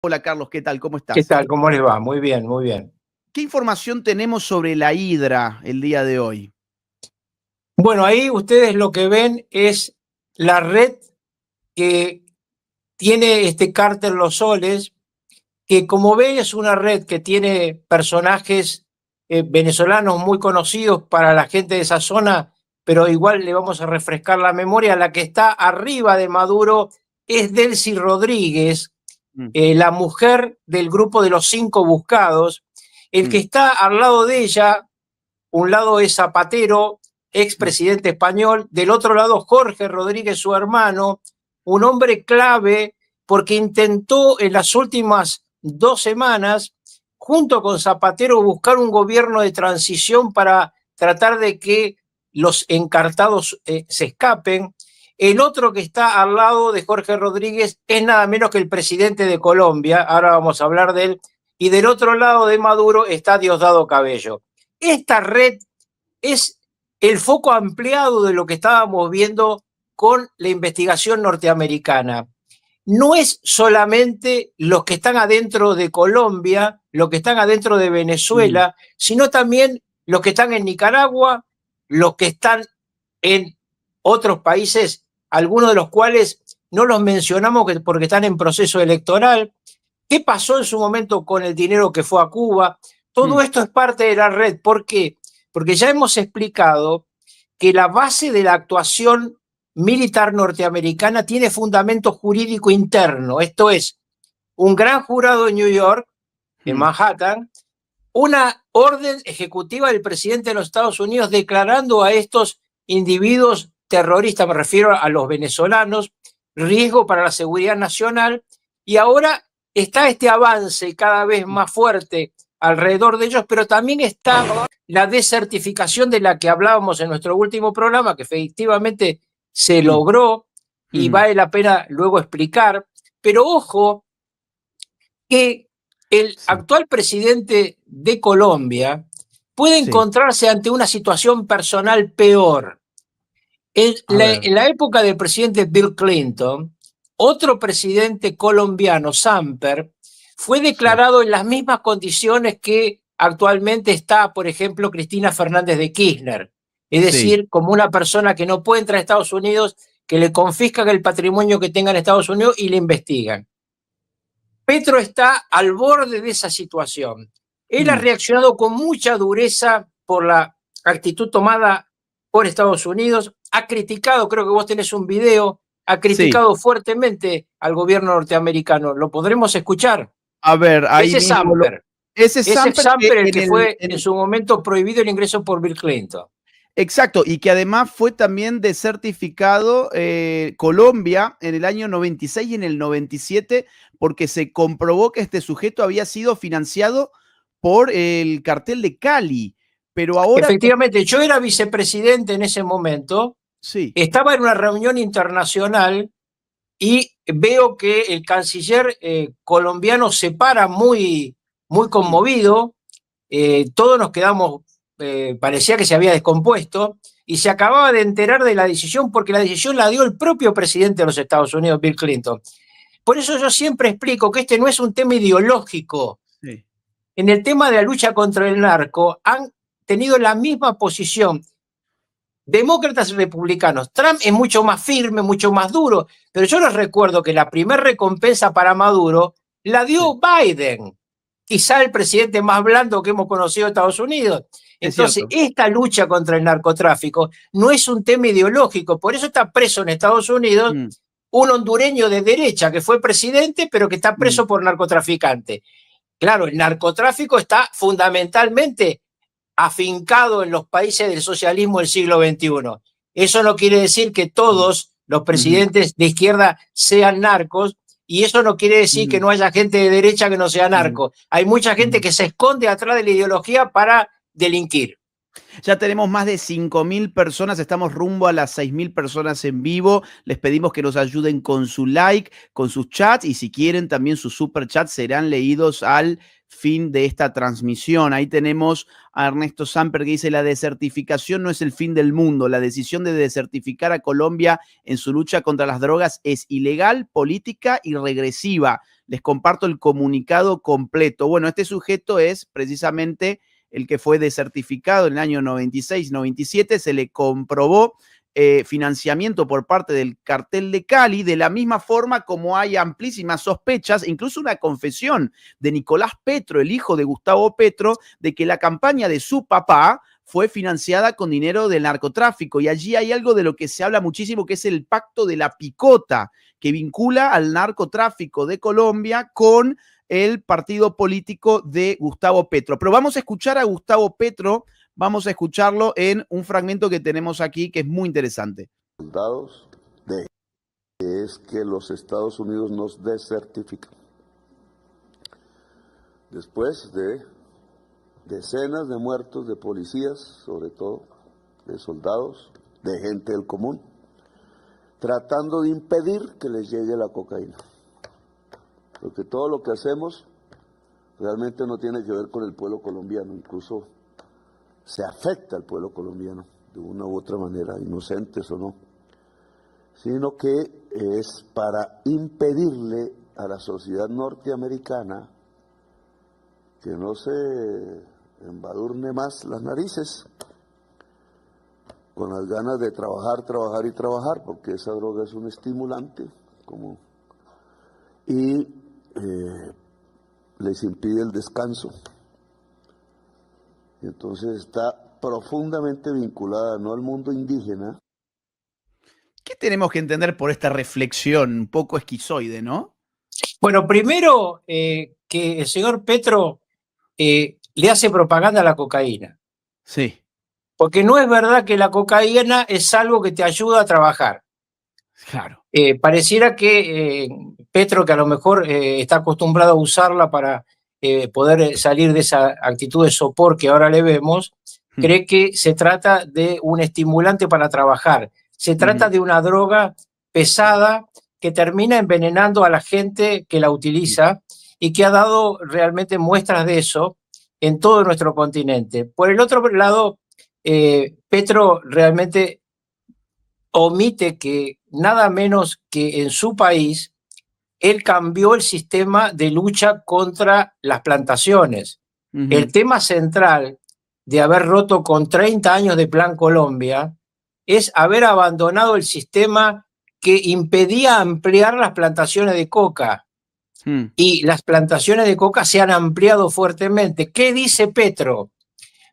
Hola Carlos, ¿qué tal? ¿Cómo ¿Qué estás? tal? ¿Cómo les va? Muy bien, muy bien. ¿Qué información tenemos sobre la hidra el día de hoy? Bueno, ahí ustedes lo que ven es la red que tiene este cártel Los Soles, que como ven es una red que tiene personajes venezolanos muy conocidos para la gente de esa zona, pero igual le vamos a refrescar la memoria. La que está arriba de Maduro es Delcy Rodríguez, Mm, la mujer del grupo de los 5 buscados. El que mm, está al lado de ella, un lado es Zapatero, mm, expresidente español, del otro lado Jorge Rodríguez, su hermano, un hombre clave porque intentó en las últimas 2 semanas, junto con Zapatero, buscar un gobierno de transición para tratar de que los encartados se escapen. El otro que está al lado de Jorge Rodríguez es nada menos que el presidente de Colombia, ahora vamos a hablar de él, y del otro lado de Maduro está Diosdado Cabello. Esta red es el foco ampliado de lo que estábamos viendo con la investigación norteamericana. No es solamente los que están adentro de Colombia, los que están adentro de mm. Venezuela, sino también los que están en Nicaragua, los que están en otros países, algunos de los cuales no los mencionamos porque están en proceso electoral. ¿Qué pasó en su momento con el dinero que fue a Cuba? Todo Mm. esto es parte de la red. ¿Por qué? Porque ya hemos explicado que la base de la actuación militar norteamericana tiene fundamento jurídico interno. Esto es, un gran jurado en New York, en Mm. Manhattan, una orden ejecutiva del presidente de los Estados Unidos declarando a estos individuos terroristas, me refiero a los venezolanos, riesgo para la seguridad nacional, y ahora está este avance cada vez más fuerte alrededor de ellos, pero también está la desertificación de la que hablábamos en nuestro último programa, que efectivamente se Mm. logró y Mm. vale la pena luego explicar, pero ojo que el Sí, actual presidente de Colombia puede sí. encontrarse ante una situación personal peor. En A ver. en la época del presidente Bill Clinton, otro presidente colombiano, Samper, fue Sí, declarado en las mismas condiciones que actualmente está, por ejemplo, Cristina Fernández de Kirchner. Es sí. decir, como una persona que no puede entrar a Estados Unidos, que le confiscan el patrimonio que tenga en Estados Unidos y le investigan. Petro está al borde de esa situación. Él ha Mm. reaccionado con mucha dureza por la actitud tomada por Estados Unidos, ha criticado, creo que vos tenés un video, ha Sí. criticado fuertemente al gobierno norteamericano. ¿Lo podremos escuchar? A ver, ahí Ese mismo Samper, ese ese Samper que Samper el en que el, fue en su momento prohibido el ingreso por Bill Clinton. exacto, y que además fue también desertificado Colombia en el año 96 y en el 97 porque se comprobó que este sujeto había sido financiado por el cartel de Cali. Pero ahora, Efectivamente, yo era vicepresidente en ese momento, sí, estaba en una reunión internacional y veo que el canciller colombiano se para muy, muy mm, conmovido, todos nos quedamos, parecía que se había descompuesto, y se acababa de enterar de la decisión porque la decisión la dio el propio presidente de los Estados Unidos, Bill Clinton. Por eso yo siempre explico que este no es un tema ideológico. sí, En el tema de la lucha contra el narco han tenido la misma posición demócratas y republicanos. Trump es mucho más firme, mucho más duro, pero yo les recuerdo que la primera recompensa para Maduro la sí, dio Biden, quizá el presidente más blando que hemos conocido de Estados Unidos. es Entonces, cierto. esta lucha contra el narcotráfico no es un tema ideológico, por eso está preso en Estados Unidos Mm, un hondureño de derecha que fue presidente, pero que está mm, preso por narcotraficante. Claro, el narcotráfico está fundamentalmente afincado en los países del socialismo del siglo XXI. Eso no quiere decir que mm, todos los ujú, presidentes de izquierda sean narcos, y eso no quiere decir que ujú, no haya gente de derecha que no sea ujú, narco. Hay mucha gente ujú. que se esconde atrás de la ideología para delinquir. Ya tenemos más de 5.000 personas, estamos rumbo a las 6.000 personas en vivo. Les pedimos que nos ayuden con su like, con sus chats y si quieren también sus super chats serán leídos al fin de esta transmisión. Ahí tenemos a Ernesto Samper que dice la desertificación no es el fin del mundo. La decisión de desertificar a Colombia en su lucha contra las drogas es ilegal, política y regresiva. Les comparto el comunicado completo. Bueno, este sujeto es precisamente el que fue desertificado en el año 96, 97, se le comprobó financiamiento por parte del cartel de Cali, de la misma forma como hay amplísimas sospechas, incluso una confesión de Nicolás Petro, el hijo de Gustavo Petro, de que la campaña de su papá fue financiada con dinero del narcotráfico. Y allí hay algo de lo que se habla muchísimo, que es el pacto de la picota, que vincula al narcotráfico de Colombia con el partido político de Gustavo Petro. Pero vamos a escuchar a Gustavo Petro. Vamos a escucharlo en un fragmento que tenemos aquí que es muy interesante. Soldados de que es que los Estados Unidos nos desertifican. Después de decenas de muertos de policías, sobre todo de soldados, de gente del común, tratando de impedir que les llegue la cocaína. Porque todo lo que hacemos realmente no tiene que ver con el pueblo colombiano, incluso se afecta al pueblo colombiano de una u otra manera, inocentes o no, sino que es para impedirle a la sociedad norteamericana que no se embadurne más las narices con las ganas de trabajar, trabajar y trabajar, porque esa droga es un estimulante, y les impide el descanso. Y entonces está profundamente vinculada no al mundo indígena. ¿Qué tenemos que entender por esta reflexión un poco esquizoide, no? Bueno, primero que el señor Petro le hace propaganda a la cocaína. Sí. Porque no es verdad que la cocaína es algo que te ayuda a trabajar. Claro. Pareciera que Petro, que a lo mejor está acostumbrado a usarla para poder salir de esa actitud de sopor que ahora le vemos, cree que se trata de un estimulante para trabajar. Se trata de una droga pesada que termina envenenando a la gente que la utiliza y que ha dado realmente muestras de eso en todo nuestro continente. Por el otro lado, Petro realmente omite que nada menos que en su país él cambió el sistema de lucha contra las plantaciones. El tema central de haber roto con 30 años de Plan Colombia es haber abandonado el sistema que impedía ampliar las plantaciones de coca. Y las plantaciones de coca se han ampliado fuertemente. ¿Qué dice Petro?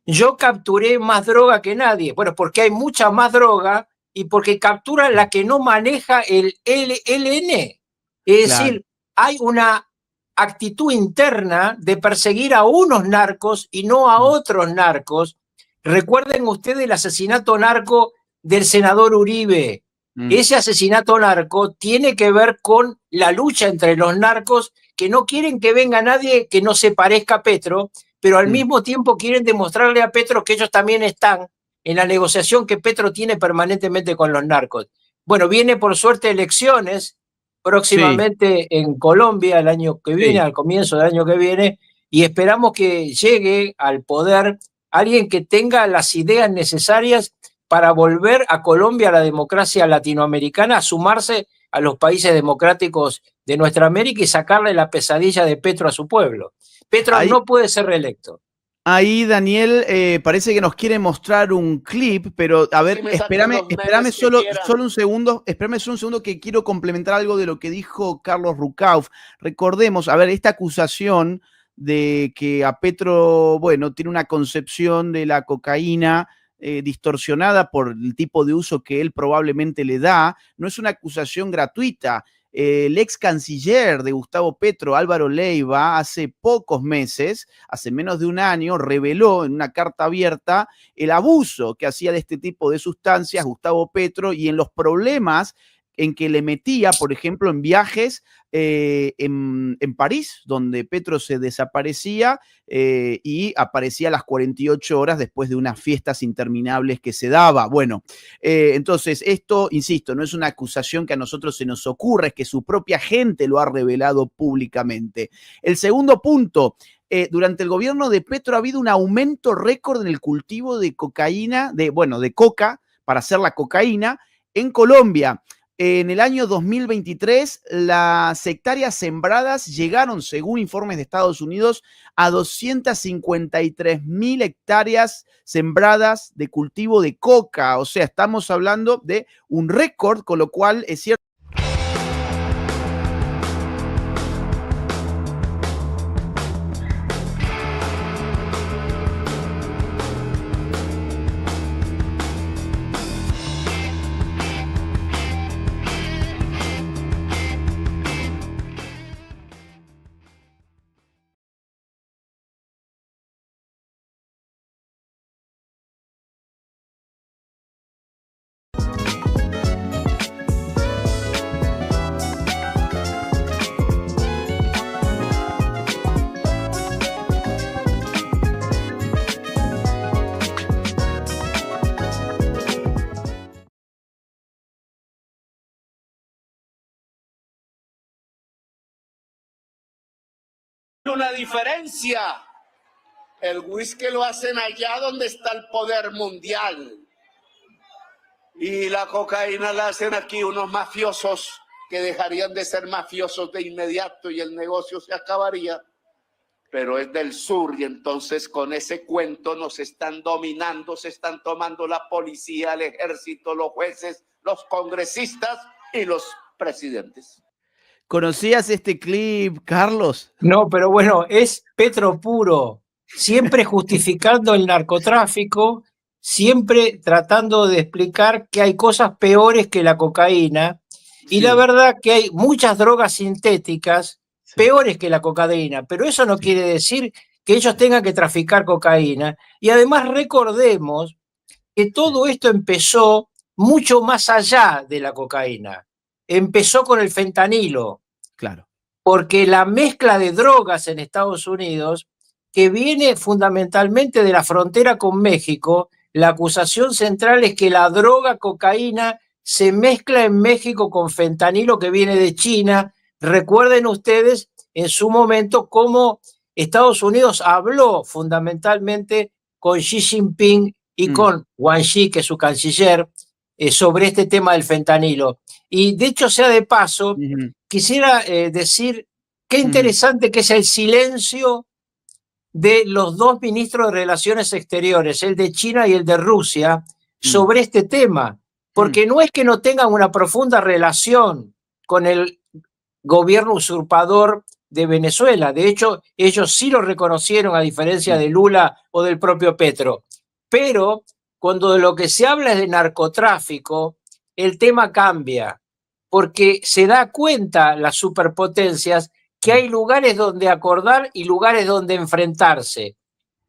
Yo capturé más droga que nadie. Bueno, porque hay mucha más droga y porque captura la que no maneja el ELN. Es decir, hay una actitud interna de perseguir a unos narcos y no a otros narcos. Recuerden ustedes el asesinato narco del senador Uribe. Ese asesinato narco tiene que ver con la lucha entre los narcos que no quieren que venga nadie que no se parezca a Petro, pero al mismo tiempo quieren demostrarle a Petro que ellos también están en la negociación que Petro tiene permanentemente con los narcos. Bueno, viene por suerte elecciones próximamente en Colombia el año que viene, al comienzo del año que viene, y esperamos que llegue al poder alguien que tenga las ideas necesarias para volver a Colombia, a la democracia latinoamericana, a sumarse a los países democráticos de nuestra América y sacarle la pesadilla de Petro a su pueblo. Petro no puede ser reelecto. Ahí, Daniel, parece que nos quiere mostrar un clip, pero a ver, espérame solo un segundo, que quiero complementar algo de lo que dijo Carlos Rucauf. Recordemos, a ver, esta acusación de que a Petro, bueno, tiene una concepción de la cocaína distorsionada por el tipo de uso que él probablemente le da, no es una acusación gratuita. El ex canciller de Gustavo Petro, Álvaro Leiva, hace pocos meses, hace menos de un año, reveló en una carta abierta el abuso que hacía de este tipo de sustancias Gustavo Petro y en los problemas en que le metía, por ejemplo, en viajes en París, donde Petro se desaparecía y aparecía a las 48 horas después de unas fiestas interminables que se daba. Bueno, entonces esto, insisto, no es una acusación que a nosotros se nos ocurra, es que su propia gente lo ha revelado públicamente. El segundo punto, durante el gobierno de Petro ha habido un aumento récord en el cultivo de cocaína, de coca, para hacer la cocaína, en Colombia. En el año 2023, las hectáreas sembradas llegaron, según informes de Estados Unidos, a 253.000 hectáreas sembradas de cultivo de coca. O sea, estamos hablando de un récord, con lo cual es cierto. Una diferencia. El whisky lo hacen allá donde está el poder mundial. Y la cocaína la hacen aquí unos mafiosos que dejarían de ser mafiosos de inmediato y el negocio se acabaría. Pero es del sur y entonces con ese cuento nos están dominando, se están tomando la policía, el ejército, los jueces, los congresistas y los presidentes. ¿Conocías este clip, Carlos? No, pero bueno, es Petro puro, siempre justificando el narcotráfico, siempre tratando de explicar que hay cosas peores que la cocaína. Y la verdad que hay muchas drogas sintéticas peores que la cocaína, pero eso no quiere decir que ellos tengan que traficar cocaína. Y además recordemos que todo esto empezó mucho más allá de la cocaína. Empezó con el fentanilo. Claro. Porque la mezcla de drogas en Estados Unidos, que viene fundamentalmente de la frontera con México, la acusación central es que la droga cocaína se mezcla en México con fentanilo que viene de China. Recuerden ustedes en su momento cómo Estados Unidos habló fundamentalmente con Xi Jinping y con Wang Yi, que es su canciller, sobre este tema del fentanilo. Y de hecho, sea de paso, quisiera decir qué interesante que es el silencio de los dos ministros de Relaciones Exteriores, el de China y el de Rusia, sobre este tema. Porque no es que no tengan una profunda relación con el gobierno usurpador de Venezuela. De hecho, ellos sí lo reconocieron, a diferencia de Lula o del propio Petro. Pero cuando de lo que se habla es de narcotráfico, el tema cambia, porque se da cuenta las superpotencias que hay lugares donde acordar y lugares donde enfrentarse.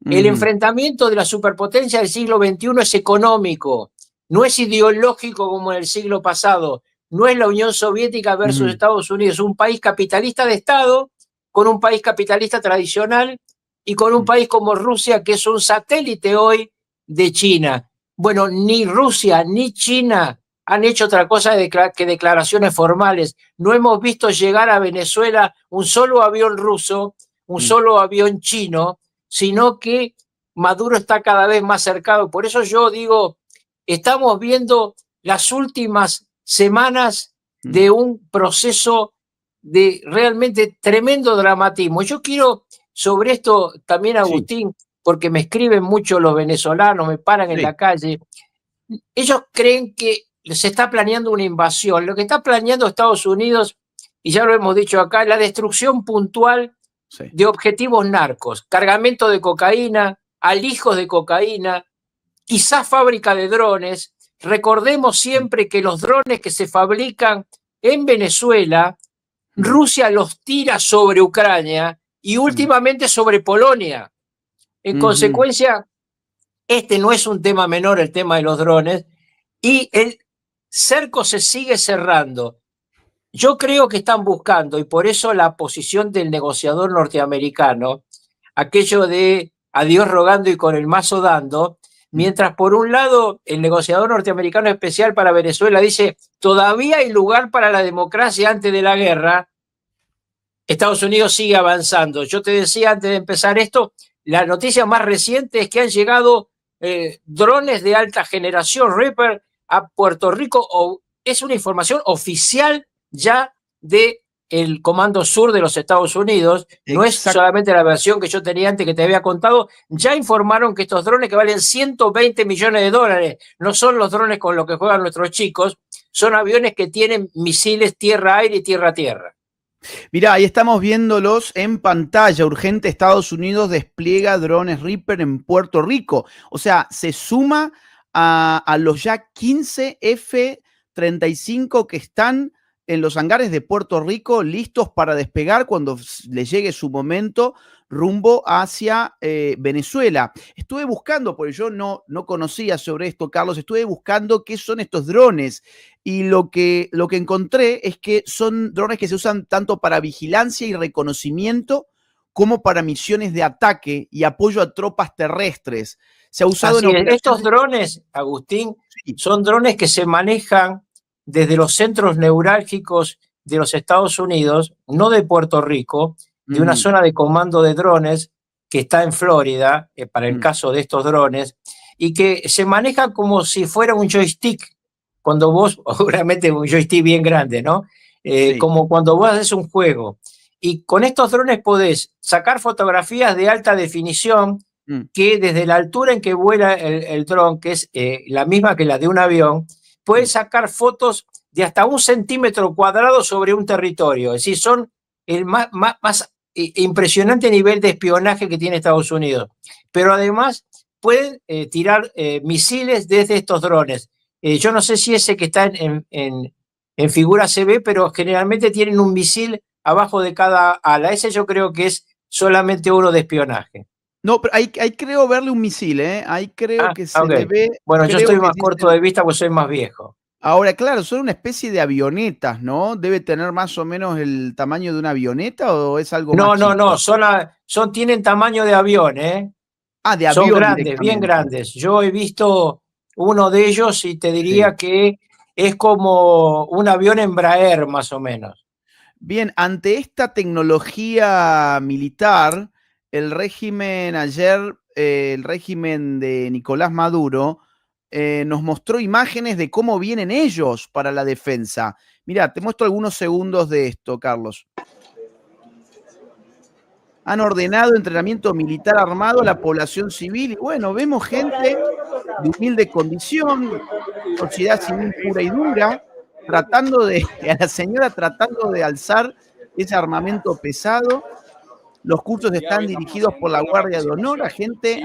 El enfrentamiento de la superpotencia del siglo XXI es económico, no es ideológico como en el siglo pasado, no es la Unión Soviética versus Estados Unidos, un país capitalista de Estado con un país capitalista tradicional y con un país como Rusia, que es un satélite hoy de China. Bueno, ni Rusia ni China han hecho otra cosa que declaraciones formales. No hemos visto llegar a Venezuela un solo avión ruso, un solo avión chino, sino que Maduro está cada vez más cercado. Por eso yo digo, estamos viendo las últimas semanas de un proceso de realmente tremendo dramatismo. Yo quiero sobre esto también, Agustín, porque me escriben mucho los venezolanos, me paran en la calle. Ellos creen que se está planeando una invasión. Lo que está planeando Estados Unidos, y ya lo hemos dicho acá, es la destrucción puntual de objetivos narcos, cargamento de cocaína, alijos de cocaína, quizás fábrica de drones. Recordemos siempre que los drones que se fabrican en Venezuela, Rusia los tira sobre Ucrania y últimamente sobre Polonia. En consecuencia, este no es un tema menor, el tema de los drones, y el cerco se sigue cerrando. Yo creo que están buscando, y por eso la posición del negociador norteamericano, aquello de a Dios rogando y con el mazo dando, mientras por un lado el negociador norteamericano especial para Venezuela dice todavía hay lugar para la democracia antes de la guerra, Estados Unidos sigue avanzando. Yo te decía antes de empezar esto, la noticia más reciente es que han llegado drones de alta generación, Reaper, a Puerto Rico, o es una información oficial ya de el Comando Sur de los Estados Unidos, no es solamente la versión que yo tenía antes que te había contado, ya informaron que estos drones que valen 120 millones de dólares, no son los drones con los que juegan nuestros chicos, son aviones que tienen misiles tierra-aire y tierra-tierra. Mirá, ahí estamos viéndolos en pantalla. Urgente, Estados Unidos despliega drones Reaper en Puerto Rico. O sea, se suma a los ya 15 F-35 que están en los hangares de Puerto Rico listos para despegar cuando le llegue su momento rumbo hacia Venezuela. Estuve buscando, porque yo no conocía sobre esto, Carlos, estuve buscando qué son estos drones y lo que encontré es que son drones que se usan tanto para vigilancia y reconocimiento como para misiones de ataque y apoyo a tropas terrestres. Se ha usado estos drones, Agustín, son drones que se manejan desde los centros neurálgicos de los Estados Unidos, no de Puerto Rico, de una zona de comando de drones que está en Florida, para el caso de estos drones, y que se maneja como si fuera un joystick, cuando vos, obviamente un joystick bien grande, ¿no? Como cuando vos haces un juego. Y con estos drones podés sacar fotografías de alta definición que desde la altura en que vuela el dron, que es la misma que la de un avión, puedes sacar fotos de hasta 1 centímetro cuadrado sobre un territorio. Es decir, son el más impresionante nivel de espionaje que tiene Estados Unidos. Pero además pueden tirar misiles desde estos drones. Yo no sé si ese que está en figura se ve, pero generalmente tienen un misil abajo de cada ala. Ese yo creo que es solamente uno de espionaje. No, pero ahí creo verle un misil, ¿eh? Ahí creo que se le ve. Bueno, yo estoy más corto de vista porque soy más viejo. Ahora, claro, son una especie de avionetas, ¿no? ¿Debe tener más o menos el tamaño de una avioneta o es algo más chico? No, tienen tamaño de avión, ¿eh? De avión. Son grandes, bien grandes. Yo he visto uno de ellos y te diría que es como un avión Embraer, más o menos. Bien, ante esta tecnología militar, el régimen el régimen de Nicolás Maduro, nos mostró imágenes de cómo vienen ellos para la defensa. Mirá, te muestro algunos segundos de esto, Carlos. Han ordenado entrenamiento militar armado a la población civil. Y bueno, vemos gente de humilde condición, sociedad civil pura y dura, a la señora tratando de alzar ese armamento pesado. Los cursos están dirigidos por la Guardia de Honor a gente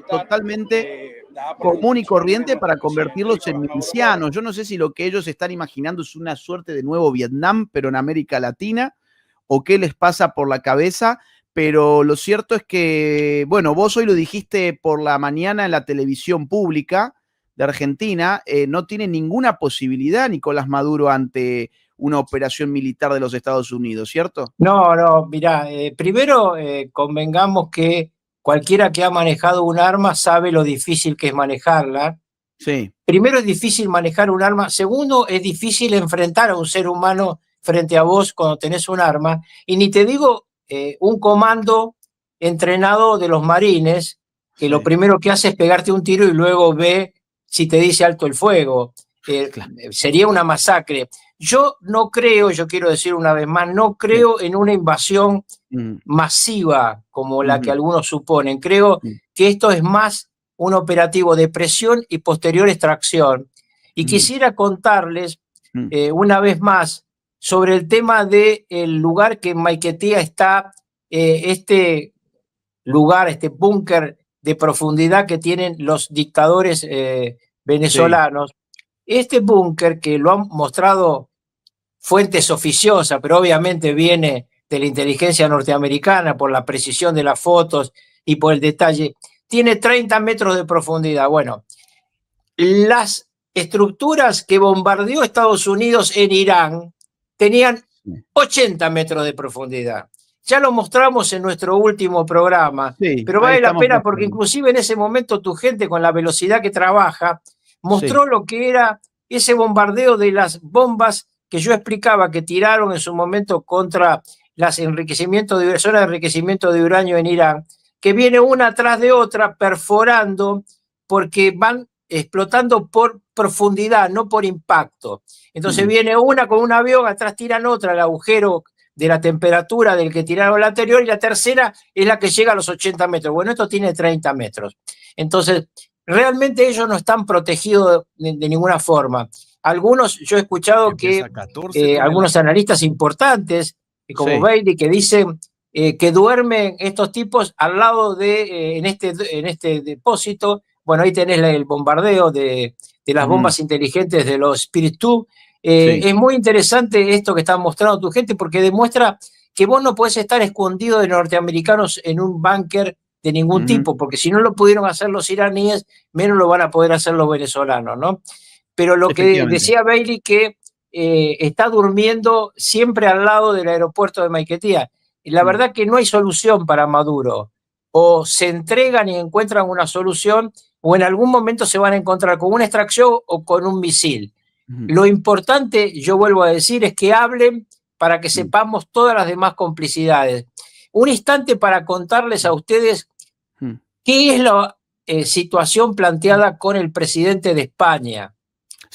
totalmente común y corriente para convertirlos en milicianos. Yo no sé si lo que ellos están imaginando es una suerte de nuevo Vietnam, pero en América Latina, o qué les pasa por la cabeza, pero lo cierto es que, bueno, vos hoy lo dijiste por la mañana en la televisión pública de Argentina, no tiene ninguna posibilidad Nicolás Maduro ante una operación militar de los Estados Unidos, ¿cierto? No, mirá, primero convengamos que cualquiera que ha manejado un arma sabe lo difícil que es manejarla. Sí. Primero es difícil manejar un arma, segundo es difícil enfrentar a un ser humano frente a vos cuando tenés un arma, y ni te digo un comando entrenado de los marines, que lo primero que hace es pegarte un tiro y luego ve si te dice alto el fuego. Sería una masacre. Yo no creo, yo quiero decir una vez más, no creo en una invasión masiva como la que algunos suponen. Creo que esto es más un operativo de presión y posterior extracción. Y quisiera contarles una vez más sobre el tema del lugar que en Maiquetía está, este lugar, este búnker de profundidad que tienen los dictadores venezolanos. Este búnker, que lo han mostrado fuentes oficiosas, pero obviamente viene de la inteligencia norteamericana por la precisión de las fotos y por el detalle, tiene 30 metros de profundidad. Bueno, las estructuras que bombardeó Estados Unidos en Irán tenían 80 metros de profundidad. Ya lo mostramos en nuestro último programa, pero vale la pena porque inclusive en ese momento tu gente, con la velocidad que trabaja, mostró lo que era ese bombardeo de las bombas que yo explicaba que tiraron en su momento contra las zonas de enriquecimiento de uranio en Irán, que viene una tras de otra perforando porque van explotando por profundidad, no por impacto. Entonces viene una con un avión, atrás tiran otra, el agujero de la temperatura del que tiraron la anterior, y la tercera es la que llega a los 80 metros. Bueno, esto tiene 30 metros. Entonces, realmente ellos no están protegidos de ninguna forma. Algunos, yo he escuchado que algunos analistas importantes, como Bailey, que dicen que duermen estos tipos al lado de, en este depósito. Bueno, ahí tenés el bombardeo de las bombas inteligentes de los Spirit 2. Es muy interesante esto que está mostrando tu gente, porque demuestra que vos no podés estar escondido de norteamericanos en un búnker de ningún tipo, porque si no lo pudieron hacer los iraníes, menos lo van a poder hacer los venezolanos, ¿no? Pero lo que decía Bailey, que está durmiendo siempre al lado del aeropuerto de Maiquetía. La verdad que no hay solución para Maduro. O se entregan y encuentran una solución, o en algún momento se van a encontrar con una extracción o con un misil. Lo importante, yo vuelvo a decir, es que hablen para que sepamos todas las demás complicidades. Un instante para contarles a ustedes qué es la situación planteada con el presidente de España.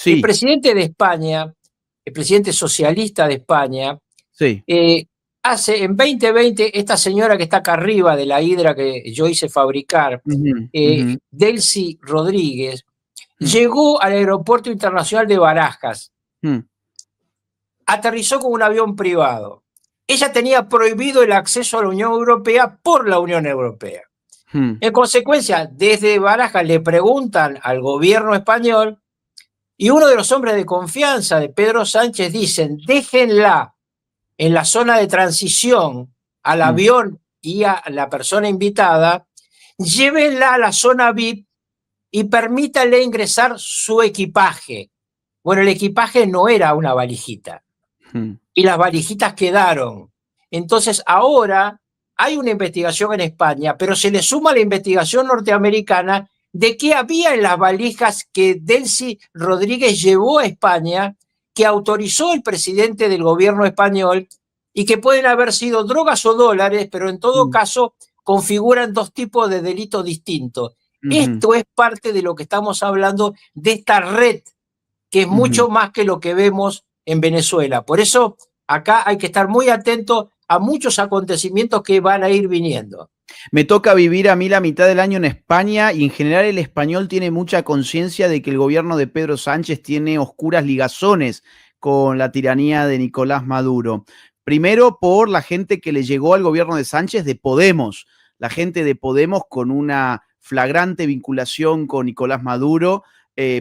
El presidente de España, el presidente socialista de España, hace en 2020, esta señora que está acá arriba de la hidra que yo hice fabricar, Delcy Rodríguez, llegó al aeropuerto internacional de Barajas, aterrizó con un avión privado. Ella tenía prohibido el acceso a la Unión Europea por la Unión Europea. En consecuencia, desde Barajas le preguntan al gobierno español, y uno de los hombres de confianza de Pedro Sánchez dicen: déjenla en la zona de transición al avión y a la persona invitada, llévenla a la zona VIP y permítanle ingresar su equipaje. Bueno, el equipaje no era una valijita, y las valijitas quedaron. Entonces ahora hay una investigación en España, pero se le suma la investigación norteamericana de qué había en las valijas que Delcy Rodríguez llevó a España, que autorizó el presidente del gobierno español, y que pueden haber sido drogas o dólares, pero en todo caso configuran dos tipos de delitos distintos. Esto es parte de lo que estamos hablando, de esta red, que es mucho más que lo que vemos en Venezuela. Por eso acá hay que estar muy atento a muchos acontecimientos que van a ir viniendo. Me toca vivir a mí la mitad del año en España, y en general el español tiene mucha conciencia de que el gobierno de Pedro Sánchez tiene oscuras ligazones con la tiranía de Nicolás Maduro. Primero, por la gente que le llegó al gobierno de Sánchez de Podemos, la gente de Podemos con una flagrante vinculación con Nicolás Maduro,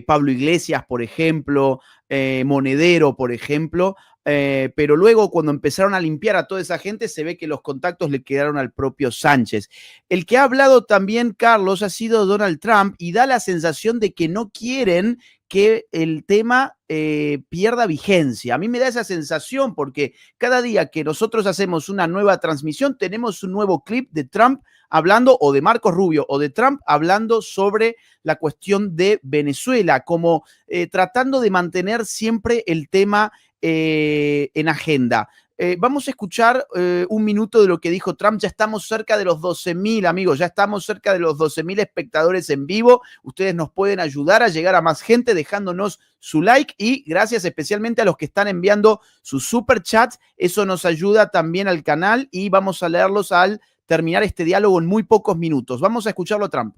Pablo Iglesias, por ejemplo, Monedero, por ejemplo, pero luego cuando empezaron a limpiar a toda esa gente, se ve que los contactos le quedaron al propio Sánchez. El que ha hablado también, Carlos, ha sido Donald Trump, y da la sensación de que no quieren que el tema pierda vigencia. A mí me da esa sensación, porque cada día que nosotros hacemos una nueva transmisión, tenemos un nuevo clip de Trump hablando, o de Marcos Rubio, o de Trump hablando sobre la cuestión de Venezuela, como tratando de mantener siempre el tema en agenda. Vamos a escuchar un minuto de lo que dijo Trump. Ya estamos cerca de los 12.000, amigos, ya estamos cerca de los 12.000 espectadores en vivo. Ustedes nos pueden ayudar a llegar a más gente dejándonos su like, y gracias especialmente a los que están enviando sus super chats. Eso nos ayuda también al canal, y vamos a leerlos al terminar este diálogo en muy pocos minutos. Vamos a escucharlo a Trump.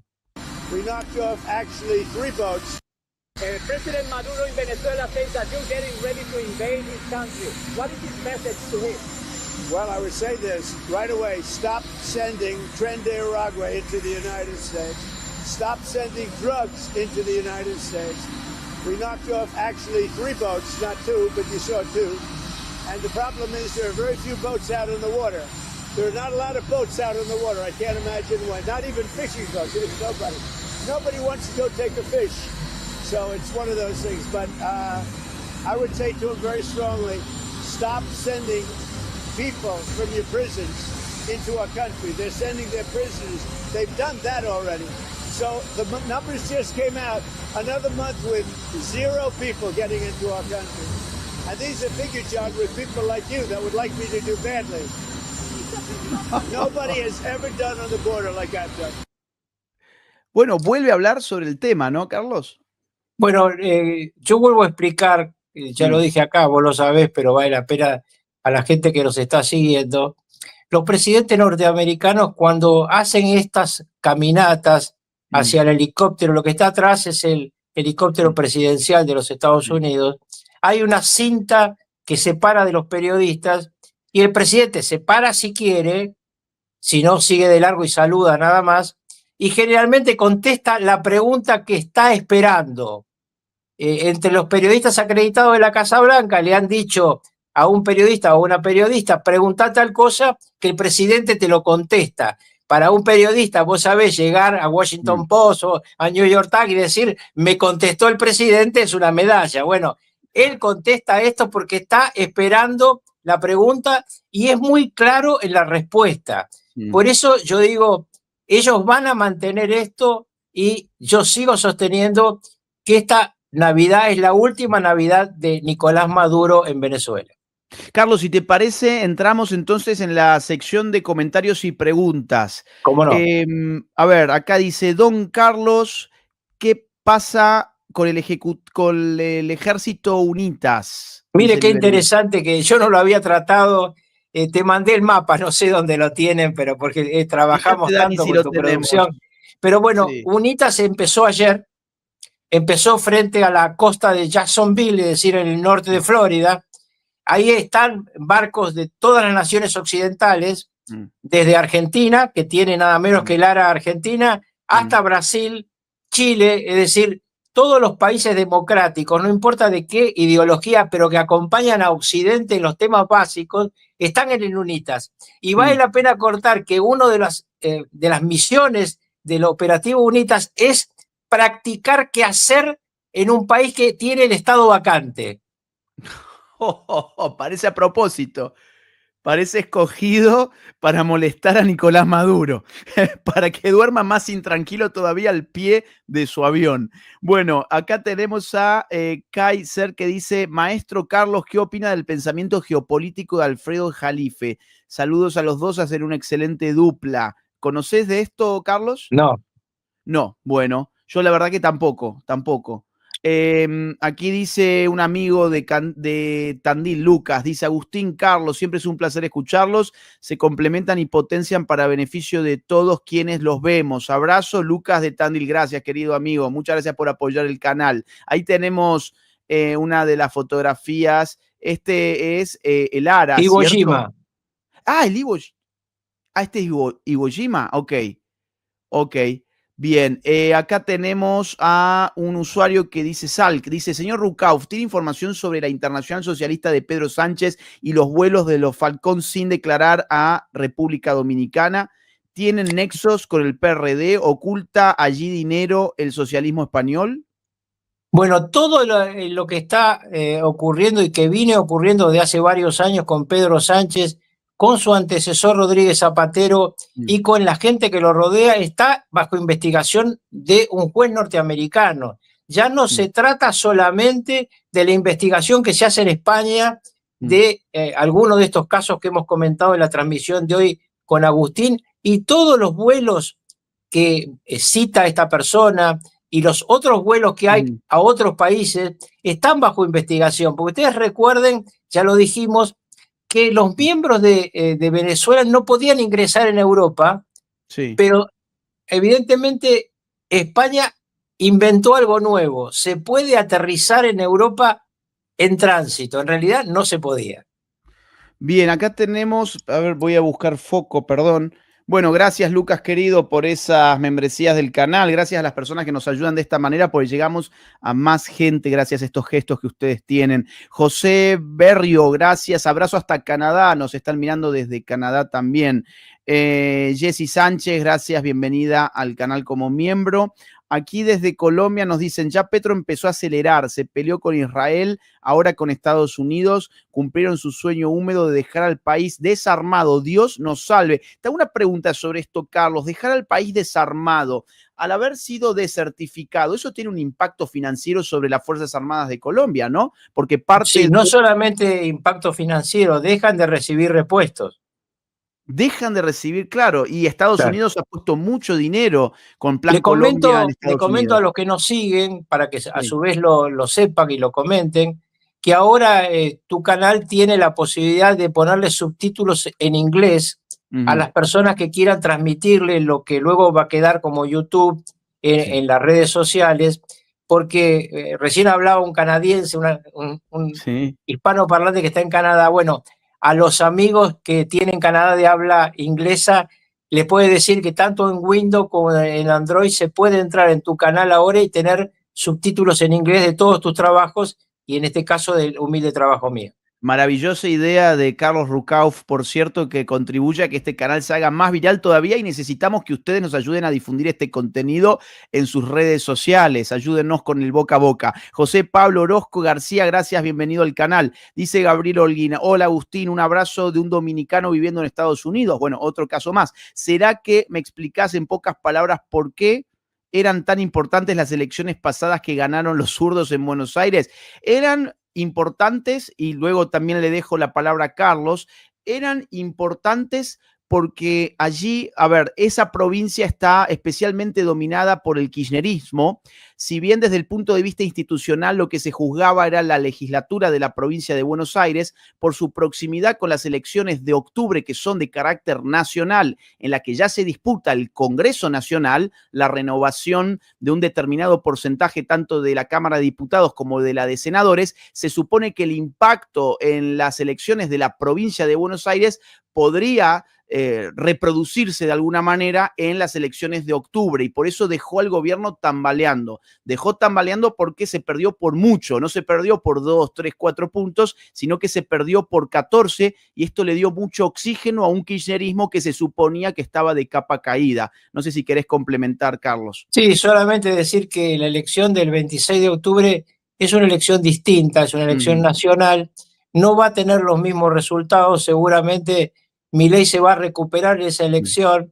We knocked off actually 3 boats. President Maduro in Venezuela says that you're getting ready to invade his country. What is his message to him? Well, I would say this right away: stop sending Tren de Aragua into the United States. Stop sending drugs into the United States. We knocked off actually 3 boats, not 2, but you saw 2. And the problem is there are very few boats out in the water. There are not a lot of boats out in the water. I can't imagine why. Not even fishing boats. There's nobody. Nobody wants to go take a fish. So it's one of those things. But I would say to him very strongly, stop sending people from your prisons into our country. They're sending their prisoners. They've done that already. So the numbers just came out. Another month with 0 people getting into our country. And these are figure, John, with people like you that would like me to do badly. Nobody has ever done on the border like I've done. Bueno, vuelve a hablar sobre el tema, ¿no, Carlos? Bueno, yo vuelvo a explicar, ya lo dije acá, vos lo sabés, pero vale la pena a la gente que nos está siguiendo. Los presidentes norteamericanos, cuando hacen estas caminatas hacia el helicóptero, lo que está atrás es el helicóptero presidencial de los Estados Unidos, hay una cinta que separa de los periodistas y el presidente se para si quiere, si no sigue de largo y saluda nada más, y generalmente contesta la pregunta que está esperando. Entre los periodistas acreditados de la Casa Blanca le han dicho a un periodista o a una periodista, pregunta tal cosa, que el presidente te lo contesta. Para un periodista, vos sabés, llegar a Washington Post o a New York Times y decir, me contestó el presidente, es una medalla. Bueno, él contesta esto porque está esperando la pregunta y es muy claro en la respuesta. Por eso yo digo, ellos van a mantener esto y yo sigo sosteniendo que esta Navidad es la última Navidad de Nicolás Maduro en Venezuela. Carlos, si te parece, entramos entonces en la sección de comentarios y preguntas. ¿Cómo no? A ver, acá dice, don Carlos, ¿qué pasa con el ejército UNITAS? Mire qué interesante que yo no lo había tratado. Te mandé el mapa, no sé dónde lo tienen, pero porque trabajamos Fíjate, Dani, tanto si con lo tu tenemos. producción. Pero bueno, Sí. UNITAS empezó ayer, empezó frente a la costa de Jacksonville, es decir, en el norte de Florida. Ahí están barcos de todas las naciones occidentales, desde Argentina, que tiene nada menos que el ARA Argentina, hasta Brasil, Chile, es decir, todos los países democráticos, no importa de qué ideología, pero que acompañan a Occidente en los temas básicos, están en el UNITAS. Y vale la pena cortar que una de las misiones del operativo UNITAS es practicar qué hacer en un país que tiene el estado vacante. Parece a propósito. Parece escogido para molestar a Nicolás Maduro, para que duerma más intranquilo todavía al pie de su avión. Bueno, acá tenemos a Kaiser que dice, maestro Carlos, ¿qué opina del pensamiento geopolítico de Alfredo Jalife? Saludos a los dos, a ser una excelente dupla. ¿Conocés de esto, Carlos? No. No, bueno, yo la verdad que tampoco. Aquí dice un amigo de Tandil, Lucas, dice Agustín, Carlos, siempre es un placer escucharlos, se complementan y potencian para beneficio de todos quienes los vemos. Abrazo, Lucas de Tandil, gracias querido amigo, muchas gracias por apoyar el canal. Ahí tenemos una de las fotografías, este es el ARA, Iwo ¿cierto? Jima. El Iwo Jima. Este es Iwo Jima, ok. Bien, acá tenemos a un usuario que dice Salk, dice, señor Rucauf, ¿tiene información sobre la Internacional Socialista de Pedro Sánchez y los vuelos de los Falcón sin declarar a República Dominicana? ¿Tienen nexos con el PRD? ¿Oculta allí dinero el socialismo español? Bueno, todo lo que está ocurriendo y que viene ocurriendo desde hace varios años con Pedro Sánchez, con su antecesor Rodríguez Zapatero y con la gente que lo rodea, está bajo investigación de un juez norteamericano. Ya no se trata solamente de la investigación que se hace en España de algunos de estos casos que hemos comentado en la transmisión de hoy con Agustín y todos los vuelos que cita esta persona y los otros vuelos que hay a otros países están bajo investigación. Porque ustedes recuerden, ya lo dijimos, que los miembros de Venezuela no podían ingresar en Europa, pero evidentemente España inventó algo nuevo. Se puede aterrizar en Europa en tránsito. En realidad no se podía. Bien, acá tenemos, a ver, voy a buscar foco, perdón. Bueno, gracias Lucas querido por esas membresías del canal, gracias a las personas que nos ayudan de esta manera, porque llegamos a más gente gracias a estos gestos que ustedes tienen. José Berrio, gracias, abrazo hasta Canadá, nos están mirando desde Canadá también. Jessy Sánchez, gracias, bienvenida al canal como miembro. Aquí desde Colombia nos dicen, ya Petro empezó a acelerar, se peleó con Israel, ahora con Estados Unidos, cumplieron su sueño húmedo de dejar al país desarmado. Dios nos salve. Te hago una pregunta sobre esto, Carlos. Dejar al país desarmado, al haber sido desertificado, eso tiene un impacto financiero sobre las Fuerzas Armadas de Colombia, ¿no? Porque parte... Sí, no solamente impacto financiero, dejan de recibir repuestos. Dejan de recibir, claro, y Estados Claro. Unidos ha puesto mucho dinero con Plan Le Colombia en comento, le Estados comento a Unidos. los que nos siguen, para que a Sí. su vez lo sepan y lo comenten, que ahora tu canal tiene la posibilidad de ponerle subtítulos en inglés a las personas que quieran transmitirle lo que luego va a quedar como YouTube Sí. en las redes sociales, porque recién hablaba un canadiense, un Sí. hispanoparlante que está en Canadá. Bueno, a los amigos que tienen Canadá de habla inglesa, le puede decir que tanto en Windows como en Android se puede entrar en tu canal ahora y tener subtítulos en inglés de todos tus trabajos, y en este caso del humilde trabajo mío. Maravillosa idea de Carlos Rucauf, por cierto, que contribuye a que este canal se haga más viral todavía y necesitamos que ustedes nos ayuden a difundir este contenido en sus redes sociales. Ayúdennos con el boca a boca. José Pablo Orozco García, gracias, bienvenido al canal. Dice Gabriel Holguín, hola Agustín, un abrazo de un dominicano viviendo en Estados Unidos. Bueno, otro caso más. ¿Será que me explicás en pocas palabras por qué eran tan importantes las elecciones pasadas que ganaron los zurdos en Buenos Aires? Eran importantes, y luego también le dejo la palabra a Carlos, eran importantes porque allí, a ver, esa provincia está especialmente dominada por el kirchnerismo. Si bien desde el punto de vista institucional lo que se juzgaba era la legislatura de la provincia de Buenos Aires, por su proximidad con las elecciones de octubre, que son de carácter nacional, en la que ya se disputa el Congreso Nacional, la renovación de un determinado porcentaje tanto de la Cámara de Diputados como de la de Senadores, se supone que el impacto en las elecciones de la provincia de Buenos Aires podría reproducirse de alguna manera en las elecciones de octubre, y por eso dejó al gobierno tambaleando. Dejó tambaleando porque se perdió por mucho, no se perdió por 2, 3, 4 puntos, sino que se perdió por 14, y esto le dio mucho oxígeno a un kirchnerismo que se suponía que estaba de capa caída. No sé si querés complementar, Carlos. Sí, solamente decir que la elección del 26 de octubre es una elección distinta, es una elección nacional, no va a tener los mismos resultados, seguramente Milei se va a recuperar en esa elección.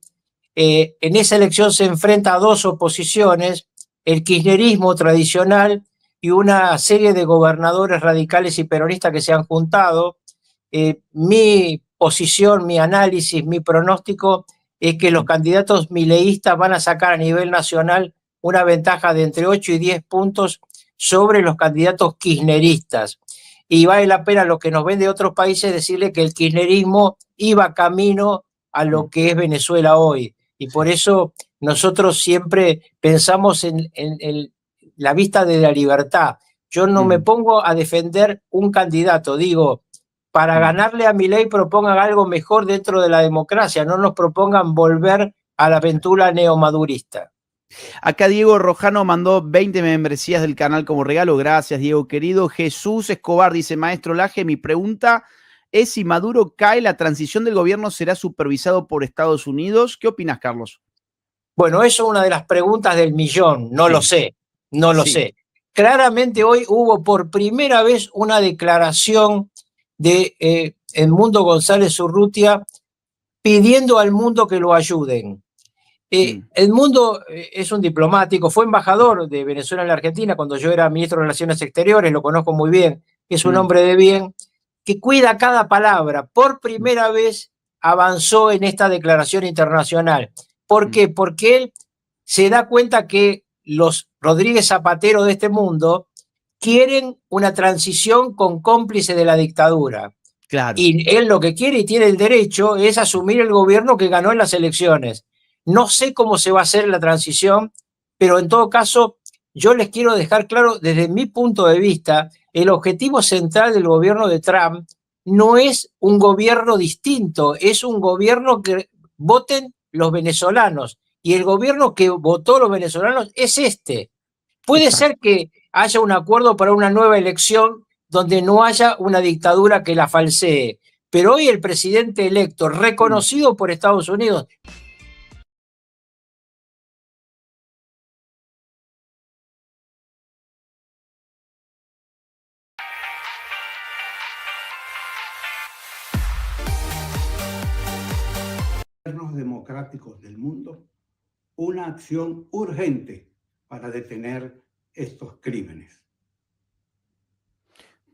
En esa elección se enfrenta a dos oposiciones, el kirchnerismo tradicional y una serie de gobernadores radicales y peronistas que se han juntado. Mi posición, mi análisis, mi pronóstico es que los candidatos mileístas van a sacar a nivel nacional una ventaja de entre 8 y 10 puntos sobre los candidatos kirchneristas. Y vale la pena a los que nos ven de otros países decirle que el kirchnerismo iba camino a lo que es Venezuela hoy. Y por eso nosotros siempre pensamos en la vista de la libertad. Yo no me pongo a defender un candidato, digo, para ganarle a Milei propongan algo mejor dentro de la democracia, no nos propongan volver a la aventura neomadurista. Acá Diego Rojano mandó 20 membresías del canal como regalo. Gracias, Diego querido. Jesús Escobar dice, maestro Laje, mi pregunta es si Maduro cae, ¿la transición del gobierno será supervisado por Estados Unidos? ¿Qué opinas, Carlos? Bueno, eso es una de las preguntas del millón. No lo sé, no lo sé. Claramente hoy hubo por primera vez una declaración de Edmundo González Urrutia pidiendo al mundo que lo ayuden. Edmundo es un diplomático, fue embajador de Venezuela en la Argentina cuando yo era ministro de Relaciones Exteriores, lo conozco muy bien, es un hombre de bien, que cuida cada palabra. Por primera vez avanzó en esta declaración internacional. ¿Por qué? Porque él se da cuenta que los Rodríguez Zapatero de este mundo quieren una transición con cómplice de la dictadura. Claro. Y él lo que quiere y tiene el derecho es asumir el gobierno que ganó en las elecciones. No sé cómo se va a hacer la transición, pero en todo caso, yo les quiero dejar claro, desde mi punto de vista, el objetivo central del gobierno de Trump no es un gobierno distinto, es un gobierno que voten los venezolanos. Y el gobierno que votó los venezolanos es este. Puede ser que haya un acuerdo para una nueva elección donde no haya una dictadura que la falsee. Pero hoy el presidente electo, reconocido por Estados Unidos, democráticos del mundo una acción urgente para detener estos crímenes.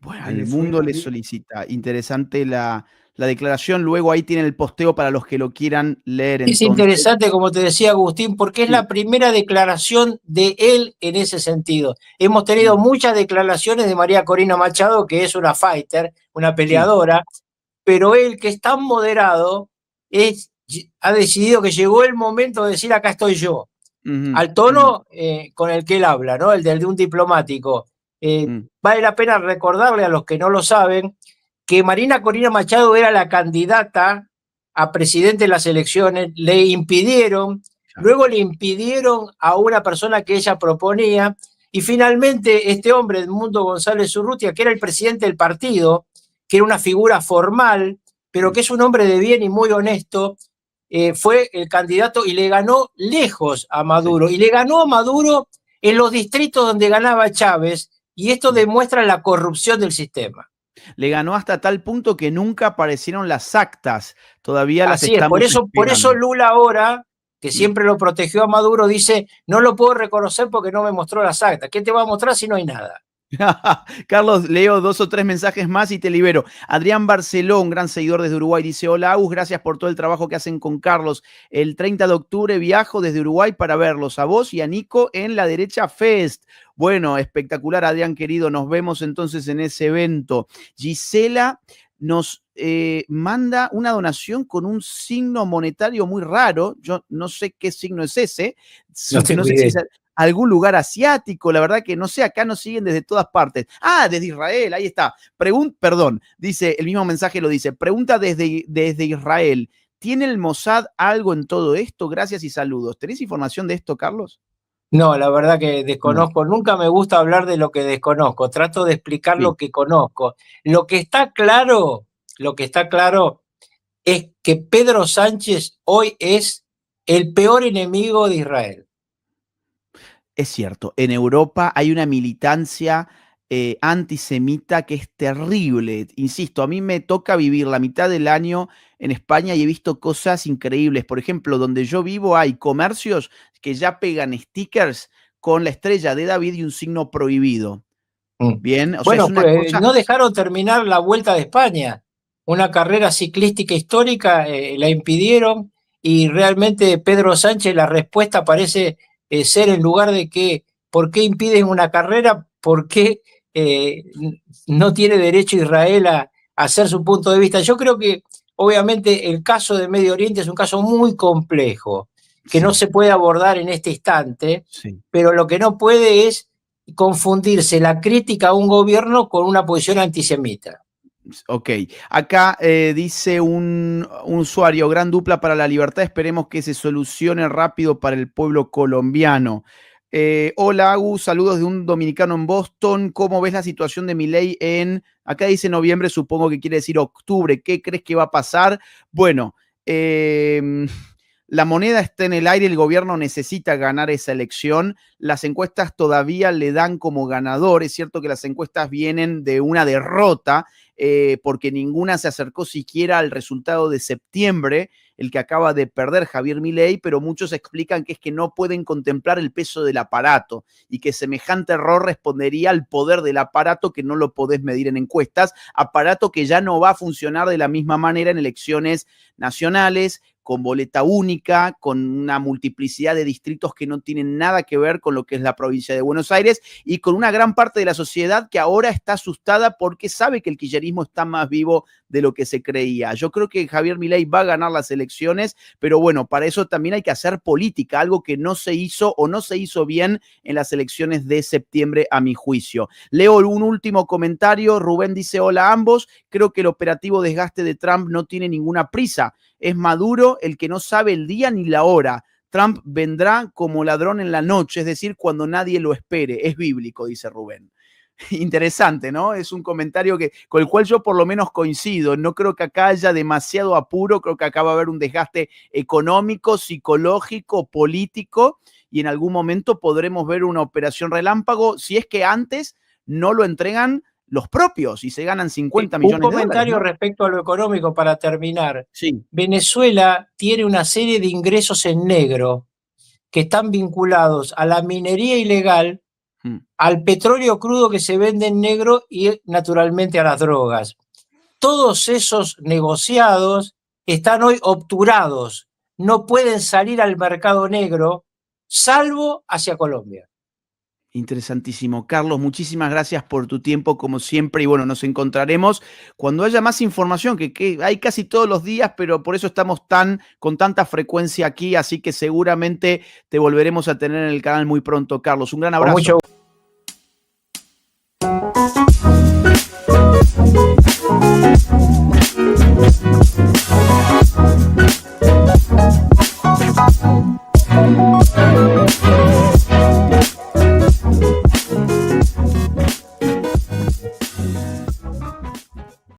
Bueno, el mundo le solicita. Interesante la la declaración, luego ahí tienen el posteo para los que lo quieran leer. Es Entonces, interesante, como te decía Agustín, porque es sí. la primera declaración de él en ese sentido. Hemos tenido muchas declaraciones de María Corina Machado, que es una fighter, una peleadora, pero él, que es tan moderado, ha decidido que llegó el momento de decir acá estoy yo, al tono con el que él habla, ¿no? El de un diplomático. Vale la pena recordarle a los que no lo saben que María Corina Machado era la candidata a presidente de las elecciones, le impidieron, luego le impidieron a una persona que ella proponía, y finalmente este hombre, Edmundo González Urrutia, que era el presidente del partido, que era una figura formal, pero que es un hombre de bien y muy honesto, fue el candidato y le ganó lejos a Maduro. Y le ganó a Maduro en los distritos donde ganaba Chávez, y esto demuestra la corrupción del sistema. Le ganó hasta tal punto que nunca aparecieron las actas. Todavía las Así es, estamos por eso esperando. Lula ahora, que siempre lo protegió a Maduro, dice, no lo puedo reconocer porque no me mostró las actas. ¿Qué te va a mostrar si no hay nada? Carlos, leo 2 o 3 mensajes más y te libero. Adrián Barceló, un gran seguidor desde Uruguay, dice: hola Agus, gracias por todo el trabajo que hacen con Carlos. El 30 de octubre viajo desde Uruguay para verlos, a vos y a Nico en La Derecha Fest. Bueno, espectacular, Adrián querido, nos vemos entonces en ese evento. Gisela nos manda una donación con un signo monetario muy raro. Yo no sé qué signo es ese. No tengo sé idea. si es algún lugar asiático, la verdad que no sé, acá nos siguen desde todas partes. Ah, desde Israel, ahí está. Perdón, dice, el mismo mensaje lo dice, pregunta desde Israel, ¿tiene el Mossad algo en todo esto? Gracias y saludos. ¿Tenés información de esto, Carlos? No, la verdad que desconozco. Nunca me gusta hablar de lo que desconozco. Trato de explicar Sí. lo que conozco. Lo que está claro es que Pedro Sánchez hoy es el peor enemigo de Israel. Es cierto, en Europa hay una militancia antisemita que es terrible. Insisto, a mí me toca vivir la mitad del año en España y he visto cosas increíbles. Por ejemplo, donde yo vivo hay comercios que ya pegan stickers con la estrella de David y un signo prohibido. Bien, o sea, Bueno, es una pues cosa... no dejaron terminar la Vuelta de España. Una carrera ciclística histórica, la impidieron, y realmente Pedro Sánchez, la respuesta parece ser, en lugar de que ¿por qué impiden una carrera? ¿Por qué no tiene derecho Israel a hacer su punto de vista? Yo creo que obviamente el caso de Medio Oriente es un caso muy complejo, que no se puede abordar en este instante, pero lo que no puede es confundirse la crítica a un gobierno con una posición antisemita. Ok, acá dice un usuario, gran dupla para la libertad, esperemos que se solucione rápido para el pueblo colombiano. Hola Agus, saludos de un dominicano en Boston, ¿cómo ves la situación de Milei acá dice noviembre, supongo que quiere decir octubre, ¿qué crees que va a pasar? Bueno, la moneda está en el aire, el gobierno necesita ganar esa elección, las encuestas todavía le dan como ganador, es cierto que las encuestas vienen de una derrota, porque ninguna se acercó siquiera al resultado de septiembre, el que acaba de perder Javier Milei, pero muchos explican que es que no pueden contemplar el peso del aparato y que semejante error respondería al poder del aparato que no lo podés medir en encuestas, aparato que ya no va a funcionar de la misma manera en elecciones nacionales, con boleta única, con una multiplicidad de distritos que no tienen nada que ver con lo que es la provincia de Buenos Aires y con una gran parte de la sociedad que ahora está asustada porque sabe que el kirchnerismo está más vivo de lo que se creía. Yo creo que Javier Milei va a ganar las elecciones, pero bueno, para eso también hay que hacer política, algo que no se hizo o no se hizo bien en las elecciones de septiembre, a mi juicio. Leo un último comentario. Rubén dice: hola a ambos, creo que el operativo desgaste de Trump no tiene ninguna prisa. Es Maduro el que no sabe el día ni la hora. Trump vendrá como ladrón en la noche, es decir, cuando nadie lo espere. Es bíblico, dice Rubén. Interesante, ¿no? Es un comentario con el cual yo por lo menos coincido. No creo que acá haya demasiado apuro, creo que acá va a haber un desgaste económico, psicológico, político, y en algún momento podremos ver una operación relámpago, si es que antes no lo entregan los propios y se ganan 50 millones de dólares. Un comentario respecto a lo económico para terminar. Sí. Venezuela tiene una serie de ingresos en negro que están vinculados a la minería ilegal, al petróleo crudo que se vende en negro y naturalmente a las drogas. todos esos negociados están hoy obturados, no pueden salir al mercado negro, salvo hacia Colombia. Interesantísimo. Carlos, muchísimas gracias por tu tiempo, como siempre, y bueno, nos encontraremos cuando haya más información, que hay casi todos los días, pero por eso estamos con tanta frecuencia aquí, así que seguramente te volveremos a tener en el canal muy pronto, Carlos. Un gran abrazo. Con mucho gusto.